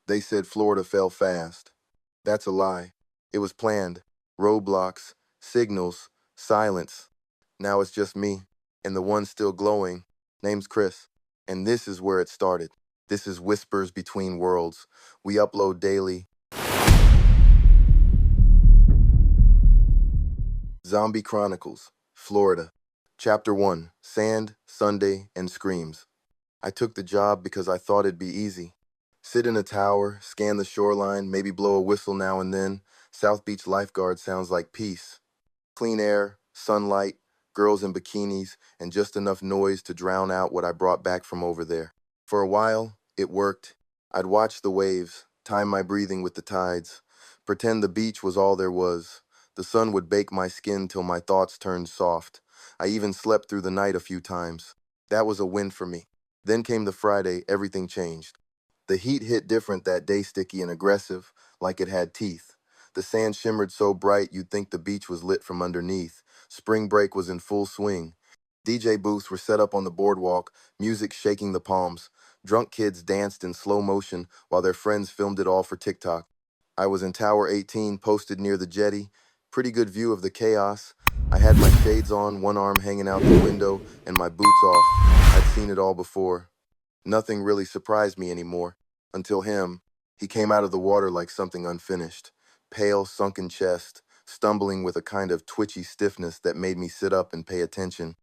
They said Florida fell fast. That's a lie. It was planned. Roadblocks, signals, silence. Now it's just me, and the one still glowing. Name's Chris. And this is where it started. This is Whispers Between Worlds. We upload daily. Zombie Chronicles, Florida. Chapter 1, Sand, Sunday, and Screams. I took the job because I thought it'd be easy. Sit in a tower, scan the shoreline, maybe blow a whistle now and then. South Beach lifeguard sounds like peace. Clean air, sunlight, girls in bikinis, and just enough noise to drown out what I brought back from over there. For a while, it worked. I'd watch the waves, time my breathing with the tides, pretend the beach was all there was. The sun would bake my skin till my thoughts turned soft. I even slept through the night a few times. That was a win for me. Then came the Friday, everything changed. The heat hit different that day, sticky and aggressive, like it had teeth. The sand shimmered so bright you'd think the beach was lit from underneath. Spring break was in full swing. DJ booths were set up on the boardwalk, music shaking the palms. Drunk kids danced in slow motion while their friends filmed it all for TikTok. I was in Tower 18, posted near the jetty. Pretty good view of the chaos. I had my shades on, one arm hanging out the window, and my boots off. I'd seen it all before. Nothing really surprised me anymore. Until him. He came out of the water like something unfinished. Pale, sunken chest, stumbling with a kind of twitchy stiffness that made me sit up and pay attention.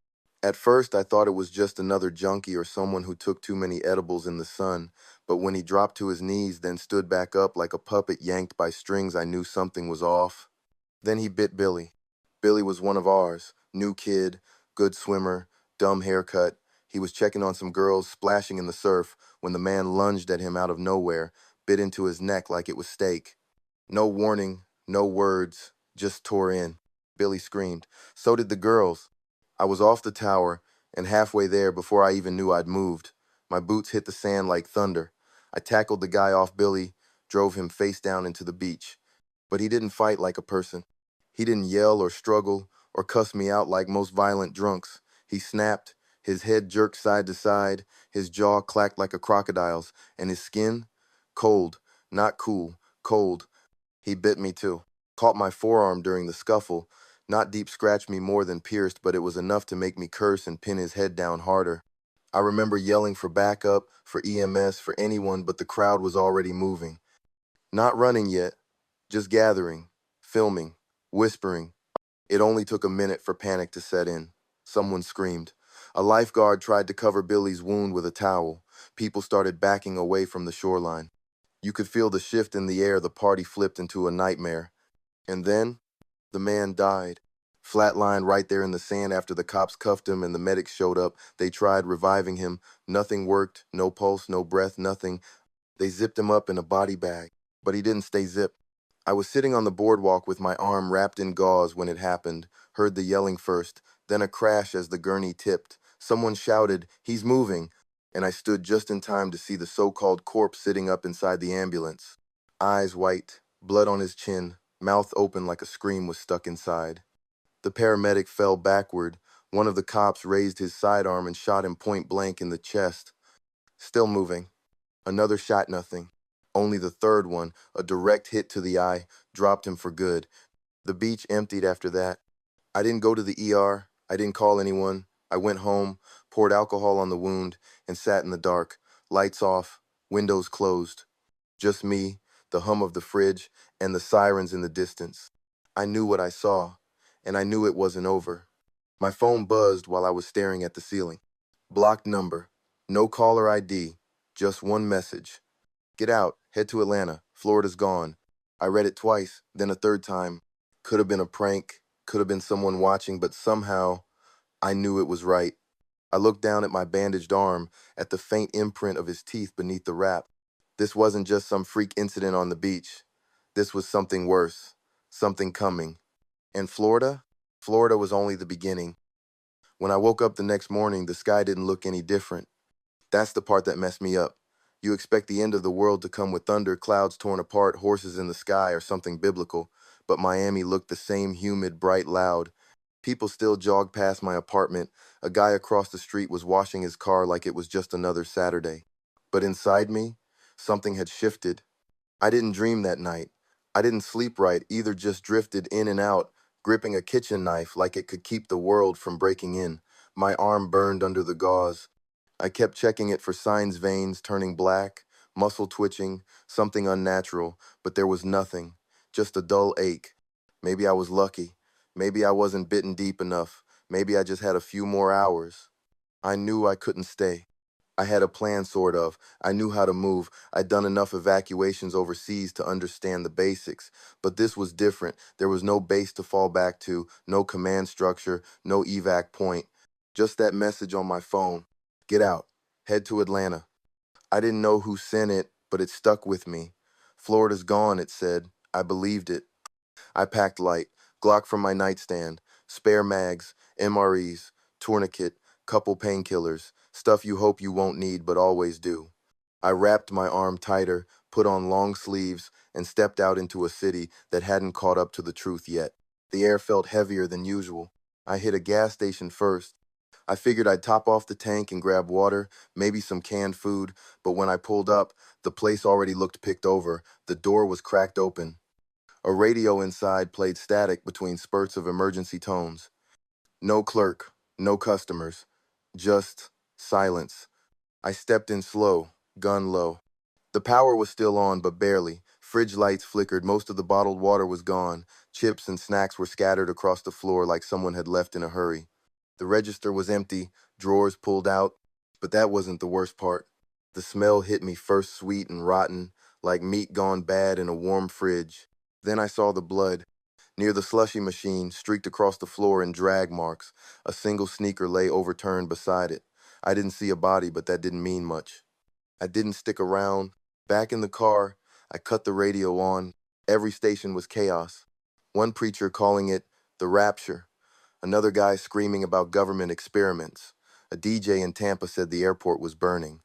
At first, I thought it was just another junkie or someone who took too many edibles in the sun, but when he dropped to his knees, then stood back up like a puppet yanked by strings, I knew something was off. Then he bit Billy. Billy was one of ours, new kid, good swimmer, dumb haircut. He was checking on some girls splashing in the surf when the man lunged at him out of nowhere, bit into his neck like it was steak. No warning, no words, just tore in. Billy screamed. So did the girls. I was off the tower and halfway there before I even knew I'd moved. My boots hit the sand like thunder. I tackled the guy off Billy, drove him face down into the beach. But he didn't fight like a person. He didn't yell or struggle or cuss me out like most violent drunks. He snapped, his head jerked side to side, his jaw clacked like a crocodile's, and his skin? Cold, not cool, cold. He bit me too. Caught my forearm during the scuffle. Not deep scratched me more than pierced, but it was enough to make me curse and pin his head down harder. I remember yelling for backup, for EMS, for anyone, but the crowd was already moving. Not running yet, just gathering, filming, whispering. It only took a minute for panic to set in. Someone screamed. A lifeguard tried to cover Billy's wound with a towel. People started backing away from the shoreline. You could feel the shift in the air. The party flipped into a nightmare. And then, the man died. Flatlined right there in the sand after the cops cuffed him and the medics showed up. They tried reviving him. Nothing worked. No pulse, no breath, nothing. They zipped him up in a body bag. But he didn't stay zipped. I was sitting on the boardwalk with my arm wrapped in gauze when it happened. Heard the yelling first, then a crash as the gurney tipped. Someone shouted, "He's moving!" And I stood just in time to see the so-called corpse sitting up inside the ambulance. Eyes white, blood on his chin, mouth open like a scream was stuck inside. The paramedic fell backward. One of the cops raised his sidearm and shot him point blank in the chest. Still moving. Another shot, nothing. Only the third one, a direct hit to the eye, dropped him for good. The beach emptied after that. I didn't go to the ER. I didn't call anyone. I went home, poured alcohol on the wound, and sat in the dark. Lights off, windows closed. Just me, the hum of the fridge, and the sirens in the distance. I knew what I saw, and I knew it wasn't over. My phone buzzed while I was staring at the ceiling. Blocked number. No caller ID. Just one message. Get out. Head to Atlanta. Florida's gone. I read it twice, then a third time. Could have been a prank. Could have been someone watching, but somehow I knew it was right. I looked down at my bandaged arm, at the faint imprint of his teeth beneath the wrap. This wasn't just some freak incident on the beach. This was something worse. Something coming. And Florida? Florida was only the beginning. When I woke up the next morning, the sky didn't look any different. That's the part that messed me up. You expect the end of the world to come with thunder, clouds torn apart, horses in the sky, or something biblical. But Miami looked the same, humid, bright, loud. People still jogged past my apartment. A guy across the street was washing his car like it was just another Saturday. But inside me, something had shifted. I didn't dream that night. I didn't sleep right, either just drifted in and out, gripping a kitchen knife like it could keep the world from breaking in. My arm burned under the gauze. I kept checking it for signs, veins turning black, muscle twitching, something unnatural, but there was nothing, just a dull ache. Maybe I was lucky. Maybe I wasn't bitten deep enough. Maybe I just had a few more hours. I knew I couldn't stay. I had a plan, sort of. I knew how to move. I'd done enough evacuations overseas to understand the basics. But this was different. There was no base to fall back to, no command structure, no evac point. Just that message on my phone. Get out. Head to Atlanta. I didn't know who sent it, but it stuck with me. Florida's gone, it said. I believed it. I packed light, Glock from my nightstand, spare mags, MREs, tourniquet, couple painkillers, stuff you hope you won't need but always do. I wrapped my arm tighter, put on long sleeves, and stepped out into a city that hadn't caught up to the truth yet. The air felt heavier than usual. I hit a gas station first. I figured I'd top off the tank and grab water, maybe some canned food, but when I pulled up, the place already looked picked over. The door was cracked open. A radio inside played static between spurts of emergency tones. No clerk, no customers, just silence. I stepped in slow, gun low. The power was still on, but barely. Fridge lights flickered, most of the bottled water was gone. Chips and snacks were scattered across the floor like someone had left in a hurry. The register was empty, drawers pulled out, but that wasn't the worst part. The smell hit me first sweet and rotten, like meat gone bad in a warm fridge. Then I saw the blood. Near the slushy machine, streaked across the floor in drag marks, a single sneaker lay overturned beside it. I didn't see a body, but that didn't mean much. I didn't stick around. Back in the car, I cut the radio on. Every station was chaos. One preacher calling it the rapture, another guy screaming about government experiments. A DJ in Tampa said the airport was burning.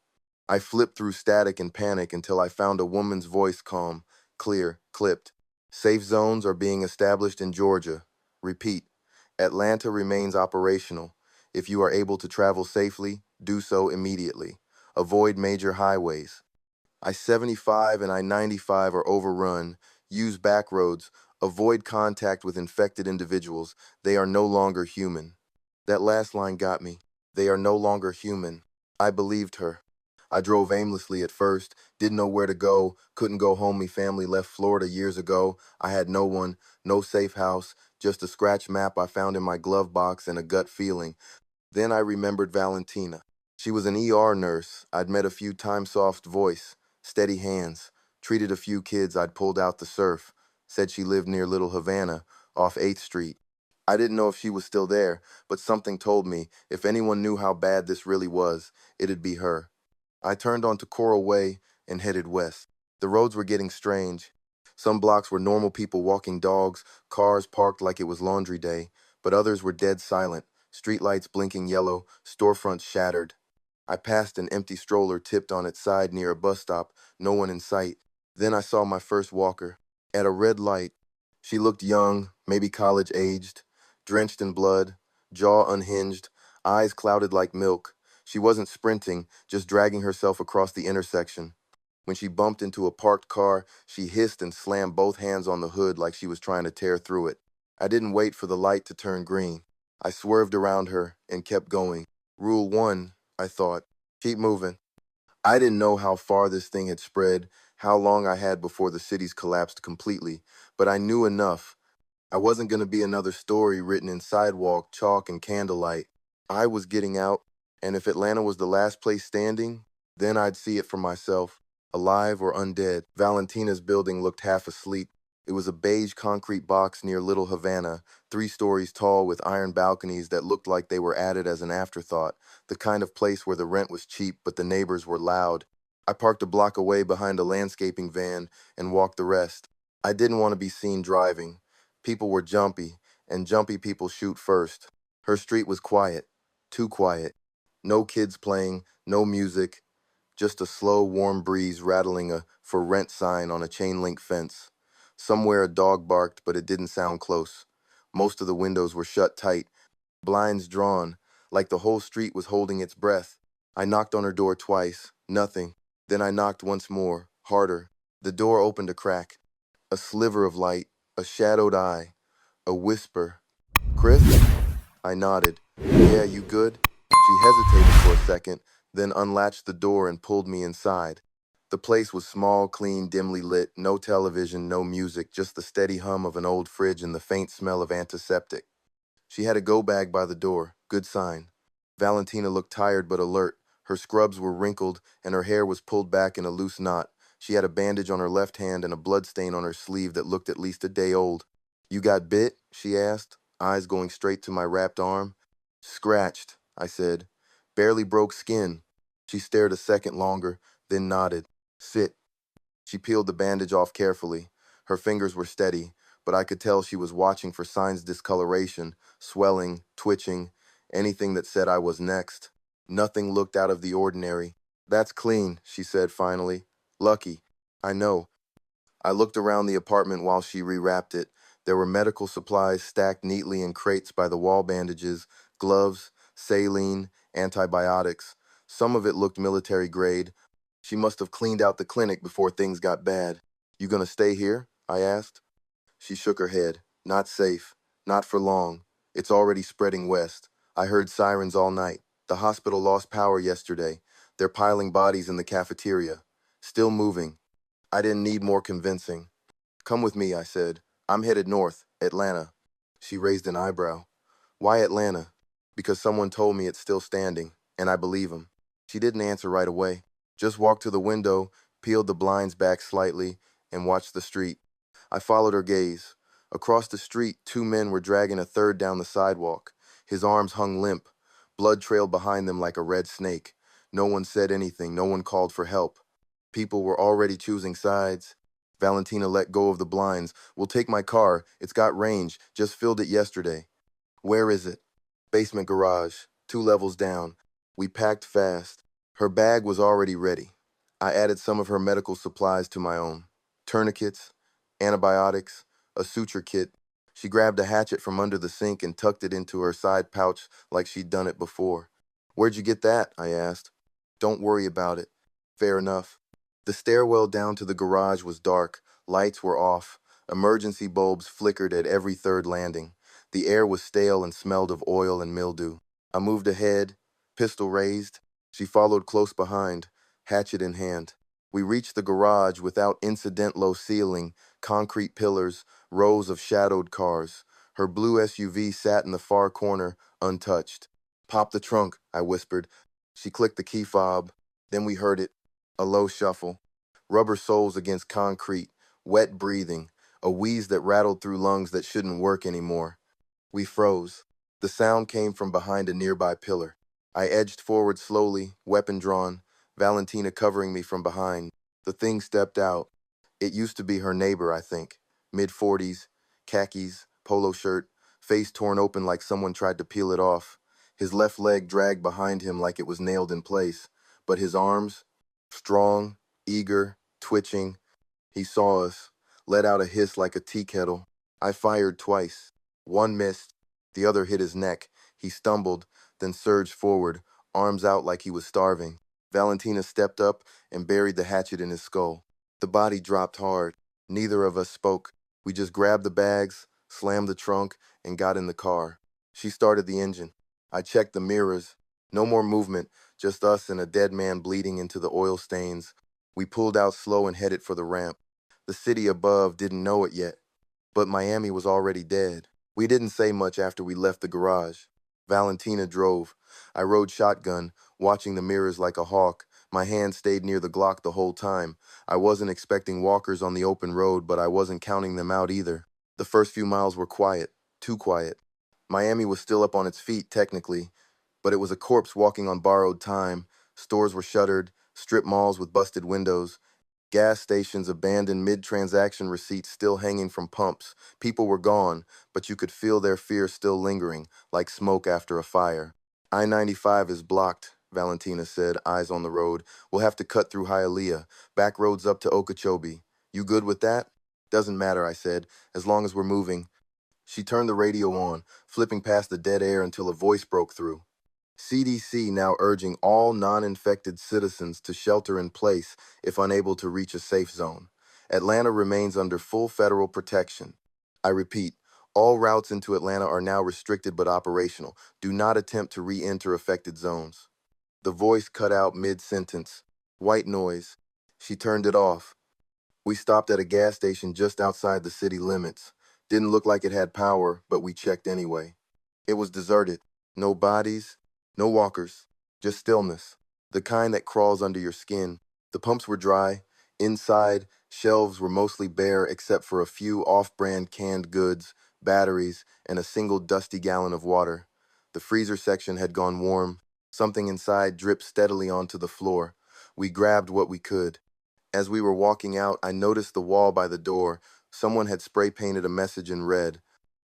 I flipped through static and panic until I found a woman's voice calm, clear, clipped. Safe zones are being established in Georgia. Repeat. Atlanta remains operational. If you are able to travel safely, do so immediately. Avoid major highways. I-75 and I-95 are overrun. Use back roads. Avoid contact with infected individuals. They are no longer human. That last line got me. They are no longer human. I believed her. I drove aimlessly at first, didn't know where to go, couldn't go home. Me family left Florida years ago. I had no one, no safe house, just a scratch map I found in my glove box and a gut feeling. Then I remembered Valentina. She was an ER nurse. I'd met a few times, soft voice, steady hands, treated a few kids I'd pulled out the surf. Said she lived near Little Havana, off 8th Street. I didn't know if she was still there, but something told me if anyone knew how bad this really was, it'd be her. I turned onto Coral Way and headed west. The roads were getting strange. Some blocks were normal people walking dogs, cars parked like it was laundry day, but others were dead silent, streetlights blinking yellow, storefronts shattered. I passed an empty stroller tipped on its side near a bus stop, no one in sight. Then I saw my first walker. At a red light, she looked young, maybe college aged, drenched in blood, jaw unhinged, eyes clouded like milk. She wasn't sprinting, just dragging herself across the intersection. When she bumped into a parked car, she hissed and slammed both hands on the hood like she was trying to tear through it. I didn't wait for the light to turn green. I swerved around her and kept going. Rule 1, I thought. Keep moving. I didn't know how far this thing had spread, how long I had before the cities collapsed completely, but I knew enough. I wasn't going to be another story written in sidewalk, chalk, and candlelight. I was getting out, and if Atlanta was the last place standing, then I'd see it for myself, alive or undead. Valentina's building looked half asleep. It was a beige concrete box near Little Havana, 3 stories tall with iron balconies that looked like they were added as an afterthought, the kind of place where the rent was cheap but the neighbors were loud. I parked a block away behind a landscaping van and walked the rest. I didn't want to be seen driving. People were jumpy, and jumpy people shoot first. Her street was quiet, too quiet. No kids playing, no music, just a slow, warm breeze rattling a for rent sign on a chain link fence. Somewhere a dog barked, but it didn't sound close. Most of the windows were shut tight, blinds drawn, like the whole street was holding its breath. I knocked on her door twice, nothing. Then I knocked once more, harder. The door opened a crack. A sliver of light, a shadowed eye, a whisper. Chris? I nodded. Yeah, you good? She hesitated for a second, then unlatched the door and pulled me inside. The place was small, clean, dimly lit, no television, no music, just the steady hum of an old fridge and the faint smell of antiseptic. She had a go bag by the door. Good sign. Valentina looked tired but alert. Her scrubs were wrinkled and her hair was pulled back in a loose knot. She had a bandage on her left hand and a blood stain on her sleeve that looked at least a day old. You got bit? She asked, eyes going straight to my wrapped arm. Scratched, I said. Barely broke skin. She stared a second longer, then nodded. Sit. She peeled the bandage off carefully. Her fingers were steady, but I could tell she was watching for signs of discoloration, swelling, twitching, anything that said I was next. Nothing looked out of the ordinary. That's clean, she said finally. Lucky. I know. I looked around the apartment while she rewrapped it. There were medical supplies stacked neatly in crates by the wall bandages, gloves, saline, antibiotics. Some of it looked military grade. She must have cleaned out the clinic before things got bad. You gonna stay here? I asked. She shook her head. Not safe. Not for long. It's already spreading west. I heard sirens all night. The hospital lost power yesterday. They're piling bodies in the cafeteria. Still moving. I didn't need more convincing. Come with me, I said. I'm headed north, Atlanta. She raised an eyebrow. Why Atlanta? Because someone told me it's still standing, and I believe him. She didn't answer right away. Just walked to the window, peeled the blinds back slightly, and watched the street. I followed her gaze. Across the street, two men were dragging a third down the sidewalk. His arms hung limp. Blood trailed behind them like a red snake. No one said anything. No one called for help. People were already choosing sides. Valentina let go of the blinds. We'll take my car. It's got range. Just filled it yesterday. Where is it? Basement garage. 2 levels down. We packed fast. Her bag was already ready. I added some of her medical supplies to my own. Tourniquets, antibiotics, a suture kit. She grabbed a hatchet from under the sink and tucked it into her side pouch like she'd done it before. Where'd you get that? I asked. Don't worry about it. Fair enough. The stairwell down to the garage was dark. Lights were off. Emergency bulbs flickered at every third landing. The air was stale and smelled of oil and mildew. I moved ahead, pistol raised. She followed close behind, hatchet in hand. We reached the garage without incident low ceiling, concrete pillars, rows of shadowed cars. Her blue SUV sat in the far corner, untouched. Pop the trunk, I whispered. She clicked the key fob. Then we heard it. A low shuffle. Rubber soles against concrete. Wet breathing. A wheeze that rattled through lungs that shouldn't work anymore. We froze. The sound came from behind a nearby pillar. I edged forward slowly, weapon drawn, Valentina covering me from behind. The thing stepped out. It used to be her neighbor, I think. Mid-40s, khakis, polo shirt, face torn open like someone tried to peel it off. His left leg dragged behind him like it was nailed in place, but his arms, strong, eager, twitching. He saw us, let out a hiss like a tea kettle. I fired twice. One missed, the other hit his neck. He stumbled, then surged forward, arms out like he was starving. Valentina stepped up and buried the hatchet in his skull. The body dropped hard. Neither of us spoke. We just grabbed the bags, slammed the trunk, and got in the car. She started the engine. I checked the mirrors. No more movement, just us and a dead man bleeding into the oil stains. We pulled out slow and headed for the ramp. The city above didn't know it yet, but Miami was already dead. We didn't say much after we left the garage. Valentina drove. I rode shotgun, watching the mirrors like a hawk. My hand stayed near the Glock the whole time. I wasn't expecting walkers on the open road, but I wasn't counting them out either. The first few miles were quiet, too quiet. Miami was still up on its feet, technically, but it was a corpse walking on borrowed time. Stores were shuttered, strip malls with busted windows, gas stations abandoned mid-transaction receipts still hanging from pumps. People were gone, but you could feel their fear still lingering, like smoke after a fire. I-95 is blocked, Valentina said, eyes on the road. We'll have to cut through Hialeah, back roads up to Okeechobee. You good with that? Doesn't matter, I said, as long as we're moving. She turned the radio on, flipping past the dead air until a voice broke through. CDC now urging all non-infected citizens to shelter in place if unable to reach a safe zone. Atlanta remains under full federal protection. I repeat, all routes into Atlanta are now restricted but operational. Do not attempt to re-enter affected zones. The voice cut out mid-sentence. White noise. She turned it off. We stopped at a gas station just outside the city limits. Didn't look like it had power, but we checked anyway. It was deserted. No bodies, no walkers, just stillness. The kind that crawls under your skin. The pumps were dry. Inside, shelves were mostly bare except for a few off-brand canned goods, batteries, and a single dusty gallon of water. The freezer section had gone warm. Something inside dripped steadily onto the floor. We grabbed what we could. As we were walking out, I noticed the wall by the door. Someone had spray painted a message in red.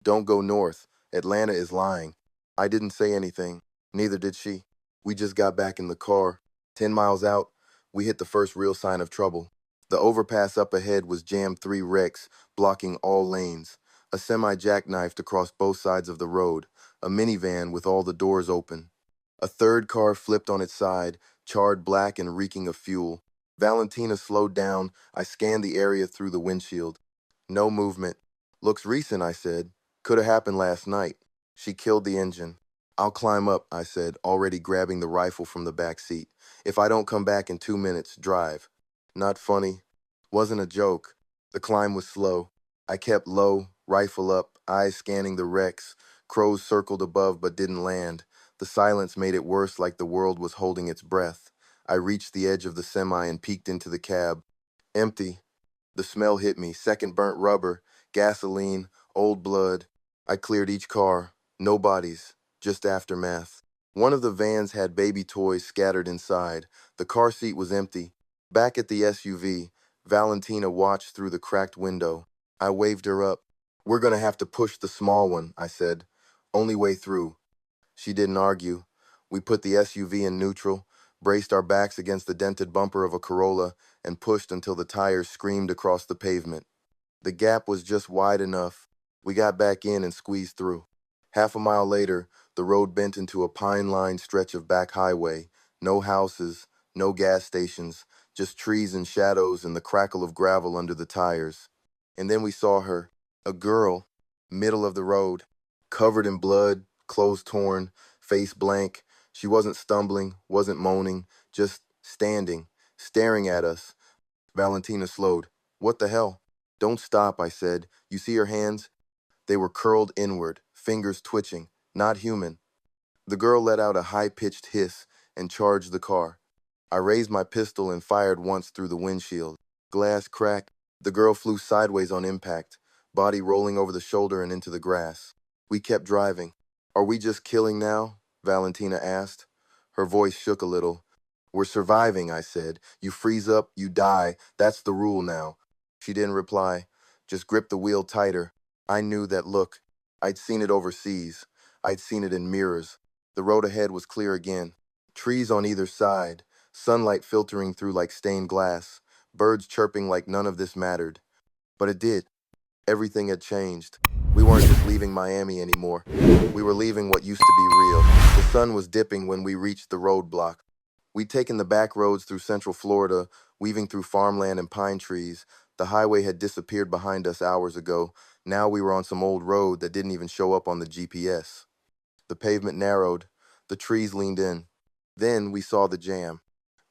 Don't go north. Atlanta is lying. I didn't say anything. Neither did she. We just got back in the car. 10 miles out, we hit the first real sign of trouble. The overpass up ahead was jammed 3 wrecks, blocking all lanes. A semi jackknifed across both sides of the road. A minivan with all the doors open. A third car flipped on its side, charred black and reeking of fuel. Valentina slowed down. I scanned the area through the windshield. No movement. Looks recent, I said. Could have happened last night. She killed the engine. I'll climb up, I said, already grabbing the rifle from the back seat. If I don't come back in 2 minutes, drive. Not funny. Wasn't a joke. The climb was slow. I kept low, rifle up, eyes scanning the wrecks. Crows circled above but didn't land. The silence made it worse, like the world was holding its breath. I reached the edge of the semi and peeked into the cab. Empty. The smell hit me. Second burnt rubber, gasoline, old blood. I cleared each car. No bodies, just aftermath. One of the vans had baby toys scattered inside. The car seat was empty. Back at the SUV, Valentina watched through the cracked window. I waved her up. We're gonna have to push the small one, I said. Only way through. She didn't argue. We put the SUV in neutral, braced our backs against the dented bumper of a Corolla, and pushed until the tires screamed across the pavement. The gap was just wide enough. We got back in and squeezed through. Half a mile later, the road bent into a pine-lined stretch of back highway. No houses, no gas stations, just trees and shadows and the crackle of gravel under the tires. And then we saw her, a girl, middle of the road, covered in blood, clothes torn, face blank. She wasn't stumbling, wasn't moaning, just standing, staring at us. Valentina slowed. What the hell? Don't stop, I said. You see her hands? They were curled inward, fingers twitching. Not human. The girl let out a high-pitched hiss and charged the car. I raised my pistol and fired once through the windshield. Glass cracked. The girl flew sideways on impact, body rolling over the shoulder and into the grass. We kept driving. Are we just killing now? Valentina asked. Her voice shook a little. We're surviving, I said. You freeze up, you die. That's the rule now. She didn't reply, just gripped the wheel tighter. I knew that look. I'd seen it overseas. I'd seen it in mirrors. The road ahead was clear again. Trees on either side, sunlight filtering through like stained glass, birds chirping like none of this mattered. But it did. Everything had changed. We weren't just leaving Miami anymore. We were leaving what used to be real. The sun was dipping when we reached the roadblock. We'd taken the back roads through central Florida, weaving through farmland and pine trees. The highway had disappeared behind us hours ago. Now we were on some old road that didn't even show up on the GPS. The pavement narrowed. The trees leaned in. Then we saw the jam.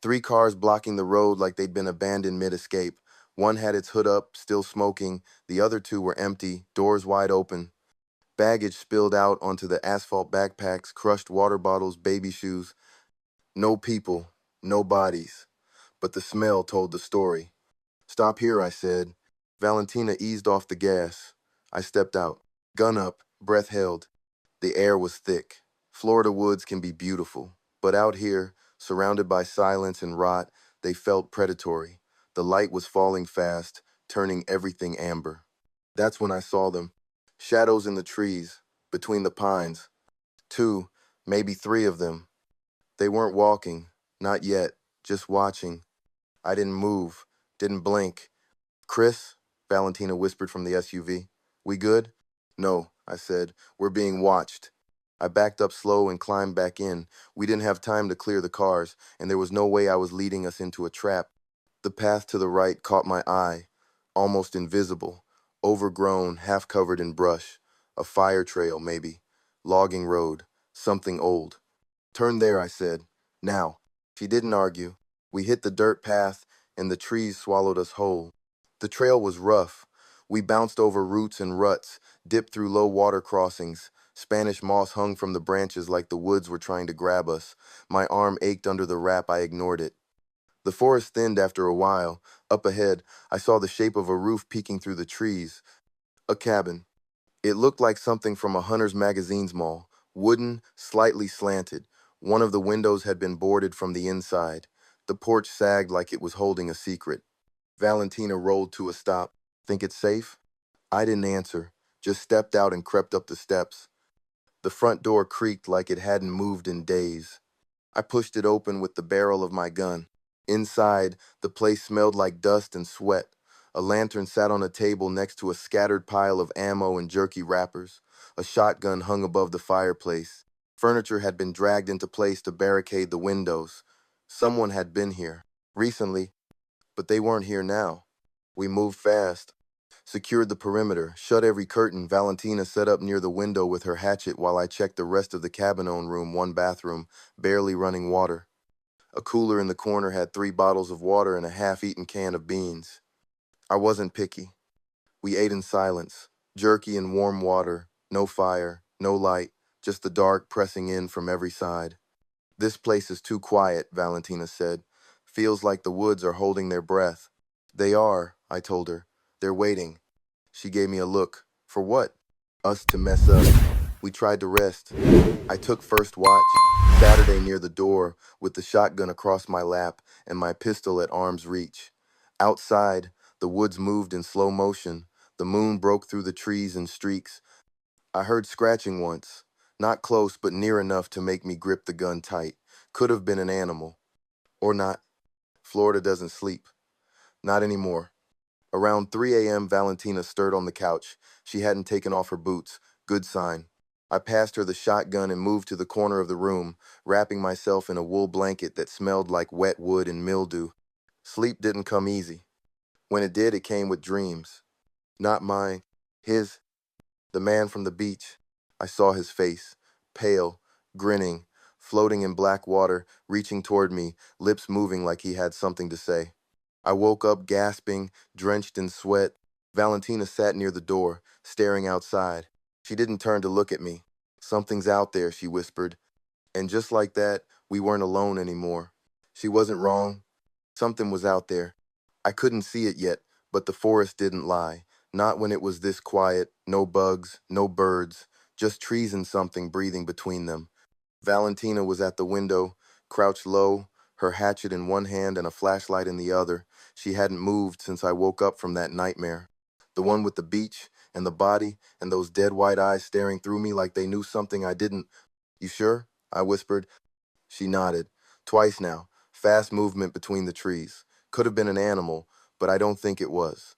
3 cars blocking the road like they'd been abandoned mid-escape. One had its hood up, still smoking. The other 2 were empty, doors wide open. Baggage spilled out onto the asphalt backpacks, crushed water bottles, baby shoes. No people, no bodies. But the smell told the story. Stop here, I said. Valentina eased off the gas. I stepped out. Gun up, breath held. The air was thick. Florida woods can be beautiful. But out here, surrounded by silence and rot, they felt predatory. The light was falling fast, turning everything amber. That's when I saw them. Shadows in the trees, between the pines. 2, maybe 3 of them. They weren't walking, not yet, just watching. I didn't move, didn't blink. Chris, Valentina whispered from the SUV. We good? No, I said. We're being watched. I backed up slow and climbed back in. We didn't have time to clear the cars, and there was no way I was leading us into a trap. The path to the right caught my eye. almost invisible, overgrown, half covered in brush. A fire trail, maybe. Logging road, something old. Turn there, I said. Now. She didn't argue. We hit the dirt path, and the trees swallowed us whole. The trail was rough. We bounced over roots and ruts, dipped through low water crossings. Spanish moss hung from the branches like the woods were trying to grab us. My arm ached under the wrap. I ignored it. The forest thinned after a while. Up ahead, I saw the shape of a roof peeking through the trees. A cabin. It looked like something from a Hunter's Magazine's mall, wooden, slightly slanted. One of the windows had been boarded from the inside. The porch sagged like it was holding a secret. Valentina rolled to a stop. Think it's safe? I didn't answer, just stepped out and crept up the steps. The front door creaked like it hadn't moved in days. I pushed it open with the barrel of my gun. Inside, the place smelled like dust and sweat. A lantern sat on a table next to a scattered pile of ammo and jerky wrappers. A shotgun hung above the fireplace. Furniture had been dragged into place to barricade the windows. Someone had been here recently, but they weren't here now. We moved fast, secured the perimeter, shut every curtain. Valentina set up near the window with her hatchet while I checked the rest of the cabin-owned room, one bathroom, barely running water. A cooler in the corner had 3 bottles of water and a half-eaten can of beans. I wasn't picky. We ate in silence, jerky and warm water, no fire, no light, just the dark pressing in from every side. This place is too quiet, Valentina said. Feels like the woods are holding their breath. They are, I told her. They're waiting. She gave me a look. For what? Us to mess up. We tried to rest. I took first watch, Saturday near the door, with the shotgun across my lap and my pistol at arm's reach. Outside, the woods moved in slow motion. The moon broke through the trees in streaks. I heard scratching once, not close but near enough to make me grip the gun tight. Could have been an animal. Or not. Florida doesn't sleep. Not anymore. Around 3 a.m., Valentina stirred on the couch. She hadn't taken off her boots. Good sign. I passed her the shotgun and moved to the corner of the room, wrapping myself in a wool blanket that smelled like wet wood and mildew. Sleep didn't come easy. When it did, it came with dreams. Not mine. His. The man from the beach. I saw his face, pale, grinning, floating in black water, reaching toward me, lips moving like he had something to say. I woke up gasping, drenched in sweat. Valentina sat near the door, staring outside. She didn't turn to look at me. Something's out there, she whispered. And just like that, we weren't alone anymore. She wasn't wrong. Something was out there. I couldn't see it yet, but the forest didn't lie. Not when it was this quiet, no bugs, no birds, just trees and something breathing between them. Valentina was at the window, crouched low, her hatchet in one hand and a flashlight in the other. She hadn't moved since I woke up from that nightmare. The one with the beach and the body and those dead white eyes staring through me like they knew something I didn't. You sure? I whispered. She nodded. Twice now. Fast movement between the trees. Could have been an animal, but I don't think it was.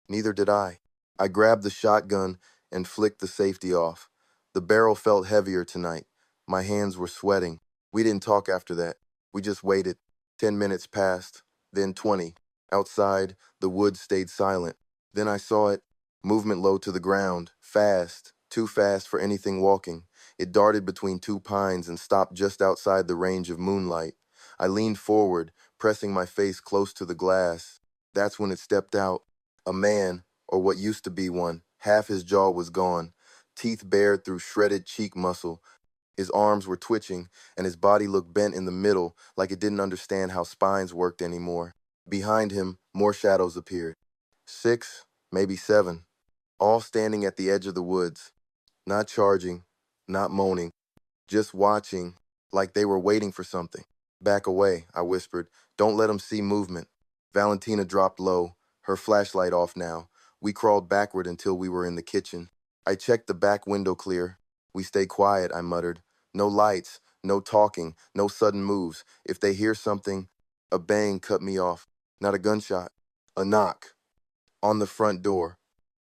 Neither did I. I grabbed the shotgun and flicked the safety off. The barrel felt heavier tonight. My hands were sweating. We didn't talk after that. We just waited. 10 minutes passed, then 20. Outside, the woods stayed silent. Then I saw it. Movement low to the ground. Fast. Too fast for anything walking. It darted between 2 pines and stopped just outside the range of moonlight. I leaned forward, pressing my face close to the glass. That's when it stepped out. A man, or what used to be one. Half his jaw was gone, teeth bared through shredded cheek muscle. His arms were twitching, and his body looked bent in the middle, like it didn't understand how spines worked anymore. Behind him, more shadows appeared. 6, maybe 7, all standing at the edge of the woods, not charging, not moaning, just watching, like they were waiting for something. Back away, I whispered. Don't let them see movement. Valentina dropped low, her flashlight off now. We crawled backward until we were in the kitchen. I checked the back window clear. We stay quiet, I muttered. No lights, no talking, no sudden moves. If they hear something, a bang cut me off. Not a gunshot. A knock. On the front door.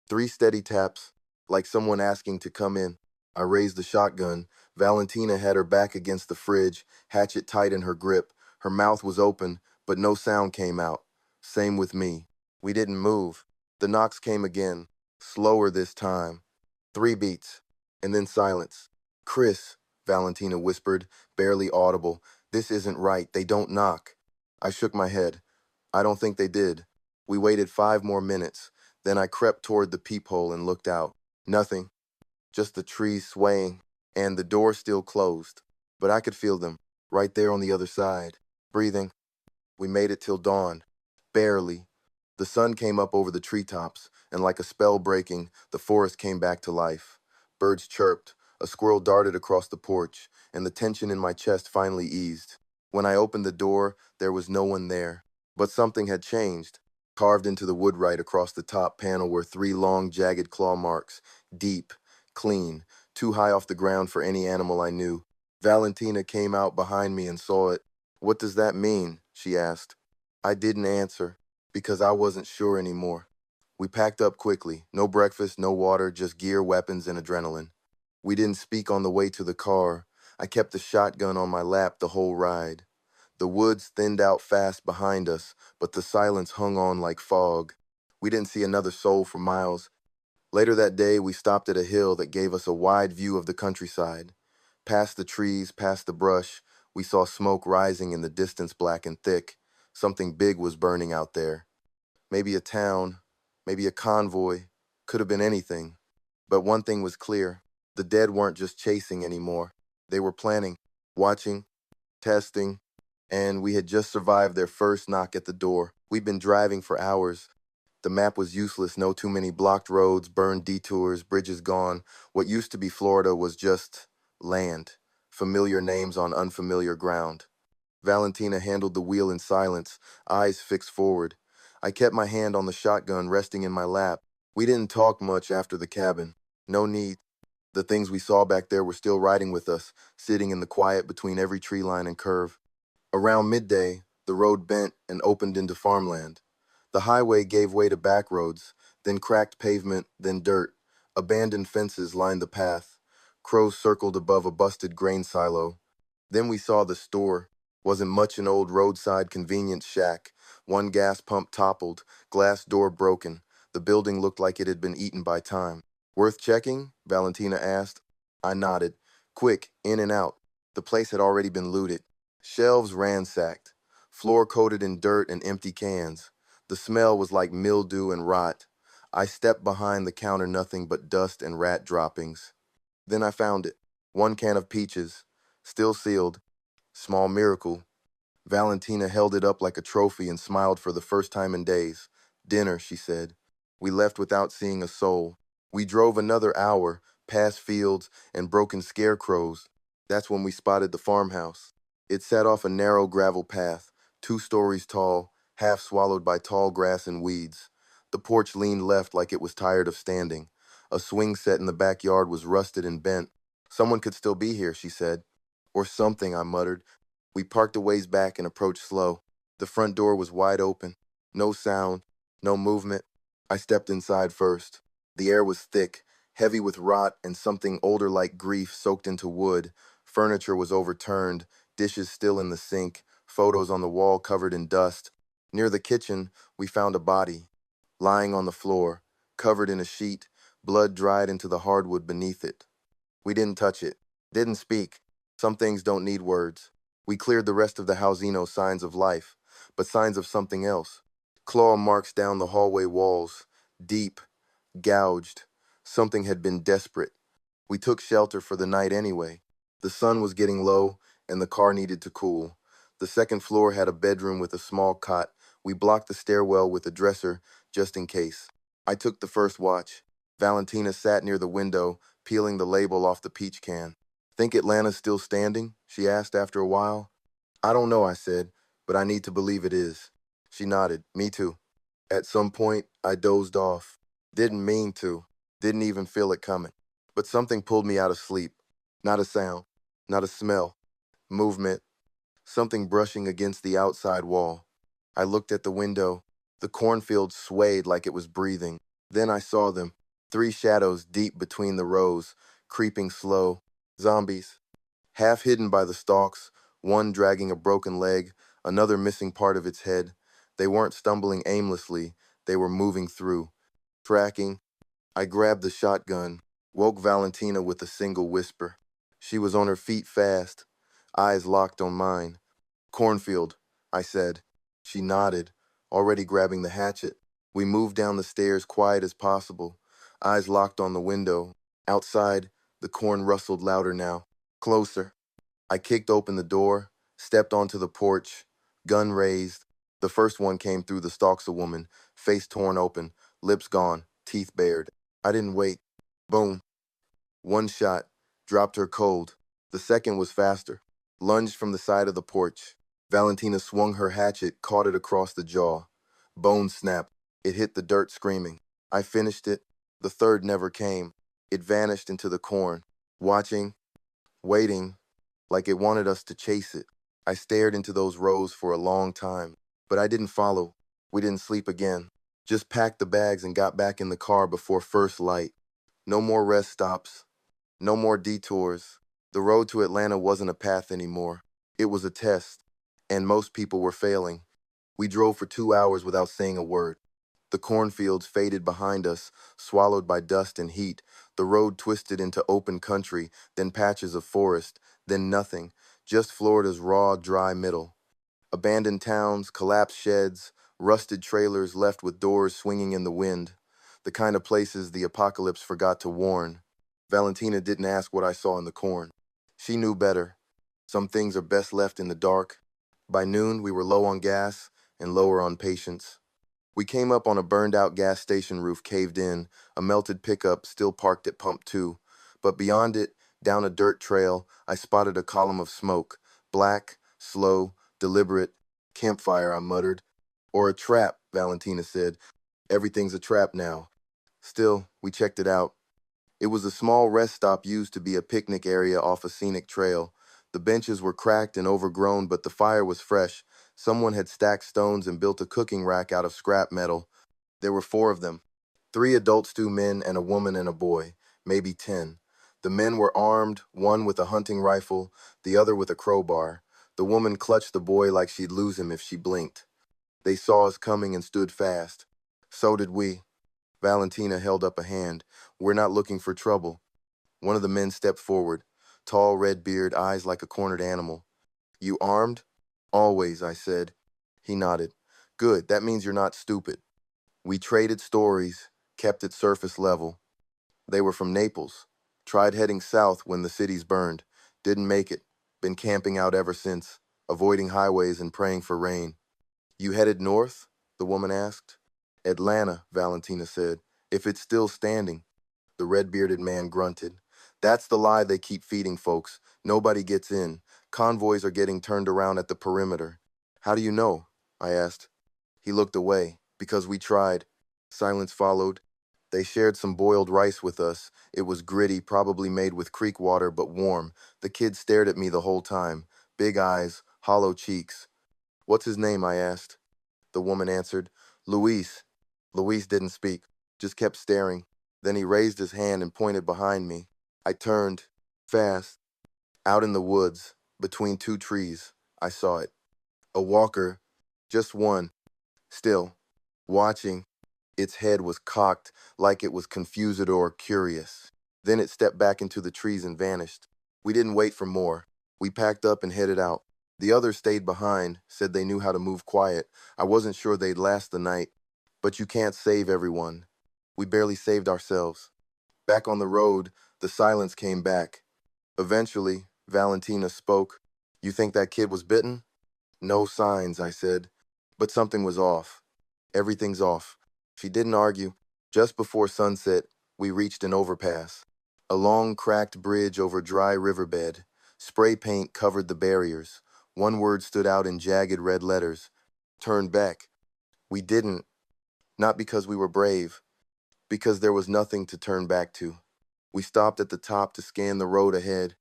3 steady taps, like someone asking to come in. I raised the shotgun. Valentina had her back against the fridge, hatchet tight in her grip. Her mouth was open, but no sound came out. Same with me. We didn't move. The knocks came again, slower this time. 3 beats, and then silence. Chris, Valentina whispered, barely audible. This isn't right. They don't knock. I shook my head. I don't think they did. We waited 5 more minutes. Then I crept toward the peephole and looked out. Nothing, just the trees swaying, and the door still closed. But I could feel them, right there on the other side, breathing. We made it till dawn. Barely. The sun came up over the treetops, and like a spell breaking, the forest came back to life. Birds chirped, a squirrel darted across the porch, and the tension in my chest finally eased. When I opened the door, there was no one there. But something had changed. Carved into the wood right across the top panel were 3 long, jagged claw marks, deep, clean, too high off the ground for any animal I knew. Valentina came out behind me and saw it. "What does that mean?" she asked. I didn't answer, because I wasn't sure anymore. We packed up quickly. No breakfast, no water, just gear, weapons, and adrenaline. We didn't speak on the way to the car. I kept the shotgun on my lap the whole ride. The woods thinned out fast behind us, but the silence hung on like fog. We didn't see another soul for miles. Later that day, we stopped at a hill that gave us a wide view of the countryside. Past the trees, past the brush, we saw smoke rising in the distance, black and thick. Something big was burning out there. Maybe a town, maybe a convoy, could have been anything. But one thing was clear: the dead weren't just chasing anymore. They were planning, watching, testing, and we had just survived their first knock at the door. We'd been driving for hours. The map was useless, no too many blocked roads, burned detours, bridges gone. What used to be Florida was just land, familiar names on unfamiliar ground. Valentina handled the wheel in silence, eyes fixed forward. I kept my hand on the shotgun resting in my lap. We didn't talk much after the cabin. No need. The things we saw back there were still riding with us, sitting in the quiet between every tree line and curve. Around midday, the road bent and opened into farmland. The highway gave way to back roads, then cracked pavement, then dirt. Abandoned fences lined the path. Crows circled above a busted grain silo. Then we saw the store. Wasn't much, an old roadside convenience shack. One gas pump toppled, glass door broken. The building looked like it had been eaten by time. "Worth checking?" Valentina asked. I nodded. Quick, in and out. The place had already been looted. Shelves ransacked. Floor coated in dirt and empty cans. The smell was like mildew and rot. I stepped behind the counter, nothing but dust and rat droppings. Then I found it. 1 can of peaches, still sealed. Small miracle. Valentina held it up like a trophy and smiled for the first time in days. "Dinner," she said. We left without seeing a soul. We drove another hour, past fields and broken scarecrows. That's when we spotted the farmhouse. It sat off a narrow gravel path, 2 stories tall, half swallowed by tall grass and weeds. The porch leaned left like it was tired of standing. A swing set in the backyard was rusted and bent. "Someone could still be here," she said. "Or something," I muttered. We parked a ways back and approached slow. The front door was wide open. No sound, no movement. I stepped inside first. The air was thick, heavy with rot and something older like grief soaked into wood. Furniture was overturned, dishes still in the sink, photos on the wall covered in dust. Near the kitchen, we found a body, lying on the floor, covered in a sheet, blood dried into the hardwood beneath it. We didn't touch it, didn't speak. Some things don't need words. We cleared the rest of the house, no signs of life, but signs of something else. Claw marks down the hallway walls, deep, gouged. Something had been desperate. We took shelter for the night anyway. The sun was getting low, and the car needed to cool. The second floor had a bedroom with a small cot. We blocked the stairwell with a dresser, just in case. I took the first watch. Valentina sat near the window, peeling the label off the peach can. "Think Atlanta's still standing?" she asked after a while. "I don't know," I said, "but I need to believe it is." She nodded. "Me too." At some point, I dozed off. Didn't mean to. Didn't even feel it coming. But something pulled me out of sleep. Not a sound. Not a smell. Movement. Something brushing against the outside wall. I looked at the window. The cornfield swayed like it was breathing. Then I saw them. 3 shadows deep between the rows, creeping slow. Zombies. Half hidden by the stalks, one dragging a broken leg, another missing part of its head. They weren't stumbling aimlessly. They were moving through. Tracking. I grabbed the shotgun, woke Valentina with a single whisper. She was on her feet fast, eyes locked on mine. Cornfield, I said. She nodded, already grabbing the hatchet. We moved down the stairs quiet as possible, eyes locked on the window. Outside, the corn rustled louder now. Closer. I kicked open the door, stepped onto the porch, gun raised. The first one came through the stalks a woman, face torn open, lips gone, teeth bared. I didn't wait. Boom. One shot, dropped her cold. The second was faster, lunged from the side of the porch. Valentina swung her hatchet, caught it across the jaw. Bone snapped. It hit the dirt screaming. I finished it. The third never came. It vanished into the corn, watching, waiting, like it wanted us to chase it. I stared into those rows for a long time, but I didn't follow. We didn't sleep again. Just packed the bags and got back in the car before first light. No more rest stops. No more detours. The road to Atlanta wasn't a path anymore. It was a test, and most people were failing. We drove for 2 hours without saying a word. The cornfields faded behind us, swallowed by dust and heat. The road twisted into open country, then patches of forest, then nothing, just Florida's raw, dry middle. Abandoned towns, collapsed sheds, rusted trailers left with doors swinging in the wind. The kind of places the apocalypse forgot to warn. Valentina didn't ask what I saw in the corn. She knew better. Some things are best left in the dark. By noon, we were low on gas and lower on patience. We came up on a burned-out gas station roof caved in, a melted pickup still parked at Pump 2. But beyond it, down a dirt trail, I spotted a column of smoke. Black, slow, deliberate. Campfire, I muttered. Or a trap, Valentina said. Everything's a trap now. Still, we checked it out. It was a small rest stop used to be a picnic area off a scenic trail. The benches were cracked and overgrown, but the fire was fresh. Someone had stacked stones and built a cooking rack out of scrap metal. There were four of them. 3 adults, 2 men, and a woman and a boy, maybe 10. The men were armed, one with a hunting rifle, the other with a crowbar. The woman clutched the boy like she'd lose him if she blinked. They saw us coming and stood fast. So did we. Valentina held up a hand. We're not looking for trouble. One of the men stepped forward, tall, red beard, eyes like a cornered animal. You armed? Always, I said. He nodded. Good, that means you're not stupid. We traded stories, kept it surface level. They were from Naples. Tried heading south when the cities burned. Didn't make it. Been camping out ever since, avoiding highways and praying for rain. You headed north? The woman asked. Atlanta, Valentina said. If it's still standing. The red-bearded man grunted. That's the lie they keep feeding folks. Nobody gets in. Convoys are getting turned around at the perimeter. How do you know? I asked. He looked away. Because we tried. Silence followed. They shared some boiled rice with us. It was gritty, probably made with creek water, but warm. The kid stared at me the whole time. Big eyes, hollow cheeks. What's his name? I asked. The woman answered. Luis. Luis didn't speak, just kept staring. Then he raised his hand and pointed behind me. I turned, fast, out in the woods, between 2 trees. I saw it. A walker, just one, still, watching. Its head was cocked, like it was confused or curious. Then it stepped back into the trees and vanished. We didn't wait for more. We packed up and headed out. The others stayed behind, said they knew how to move quiet. I wasn't sure they'd last the night. But you can't save everyone. We barely saved ourselves. Back on the road, the silence came back. Eventually, Valentina spoke. You think that kid was bitten? No signs, I said. But something was off. Everything's off. She didn't argue. Just before sunset, we reached an overpass. A long, cracked bridge over dry riverbed. Spray paint covered the barriers. One word stood out in jagged red letters. Turn back. We didn't. Not because we were brave. Because there was nothing to turn back to. We stopped at the top to scan the road ahead.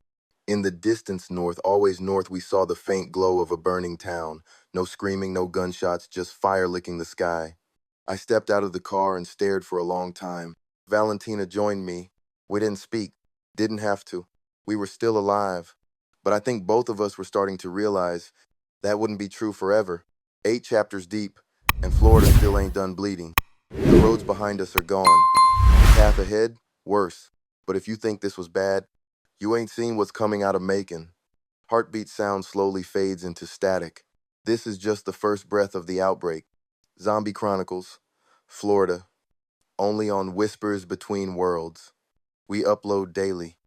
In the distance north, always north, we saw the faint glow of a burning town. No screaming, no gunshots, just fire licking the sky. I stepped out of the car and stared for a long time. Valentina joined me. We didn't speak. Didn't have to. We were still alive. But I think both of us were starting to realize that wouldn't be true forever. 8 chapters deep, and Florida still ain't done bleeding. The roads behind us are gone. The path ahead, worse. But if you think this was bad, you ain't seen what's coming out of Macon. Heartbeat sound slowly fades into static. This is just the first breath of the outbreak. Zombie Chronicles, Florida, only on Whispers Between Worlds. We upload daily.